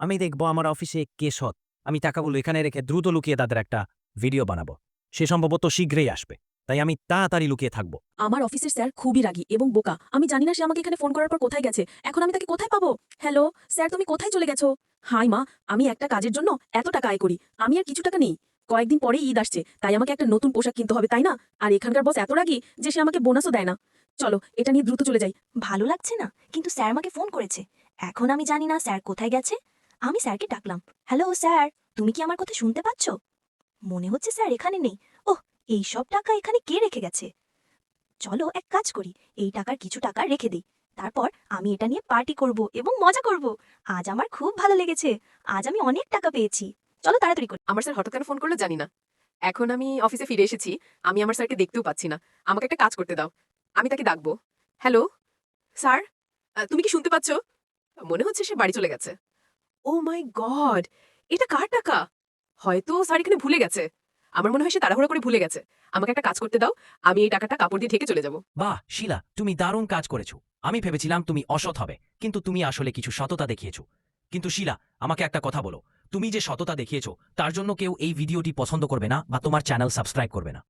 আমি দেখব আমার অফিসে কে সৎ। আমি টাকাগুলো এখানে রেখে দ্রুত লুকিয়ে তাদের একটা ভিডিও বানাবো। সে সম্ভবত শীঘ্রই আসবে। তাই আমি তাড়াতাড়ি লুকিয়ে থাকব। আমার অফিসের স্যার খুবই রাগী এবং বোকা। আমি জানি না সে আমাকে এখানে ফোন করার পর কোথায় গেছে। এখন আমি তাকে কোথায় পাবো? হ্যালো স্যার, তুমি কোথায় চলে গেছো? হাই মা, আমি একটা কাজের জন্য এত টাকা আয় করি, আমি আর কিছু টাকা নেই। কয়েকদিন পরেই ঈদ আসছে, তাই আমাকে একটা নতুন পোশাক কিনতে হবে, তাই না? আর এখানকার বস এত রাগী যে সে আমাকে বোনাসও দেয় না। চলো এটা নিয়ে দ্রুত চলে যাই। ভালো লাগছে না, কিন্তু স্যার আমাকে ফোন করেছে। এখন আমি জানি না স্যার কোথায় গেছে। আমি স্যারকে ডাকলাম, হ্যালো স্যার, তুমি কি আমার কথা শুনতে পাচ্ছ? মনে হচ্ছে স্যার এখানে নেই। ওহ, এই সব টাকা এখানে কে রেখে গেছে? চলো এক কাজ করি, এই টাকার কিছু টাকা রেখে দিই। তারপর আমি এটা নিয়ে পার্টি করব এবং মজা করব। আজ আমার খুব ভালো লেগেছে। আজ আমি অনেক টাকা পেয়েছি। চলো তাড়াতাড়ি করি। আমার স্যার হঠাৎ কেন ফোন করলো জানি না। এখন আমি অফিসে ফিরে এসেছি, আমি আমার স্যারকে দেখতেও পাচ্ছি না। আমাকে একটা কাজ করতে দাও, আমি তাকে ডাকবো। হ্যালো স্যার, তুমি কি শুনতে পাচ্ছ? মনে হচ্ছে সে বাড়ি চলে গেছে। ও মাই গড, এটা কার টাকা? হয়তো স্যার এখানে ভুলে গেছে। আমার মনে হয় সে তাড়াহুড়ো করে ভুলে গেছে। আমাকে একটা কাজ করতে দাও, আমি এই টাকাটা কাপড় দিয়ে ঢেকে চলে যাব। বাহ শিলা, তুমি দারুণ কাজ করেছো। আমি ভেবেছিলাম তুমি অসৎ হবে, কিন্তু তুমি আসলে কিছু সততা দেখিয়েছো। কিন্তু শিলা, আমাকে একটা কথা বলো, তুমি যে সততা দেখিয়েছো তার জন্য কেউ এই ভিডিওটি পছন্দ করবে না বা তোমার চ্যানেল সাবস্ক্রাইব করবে না।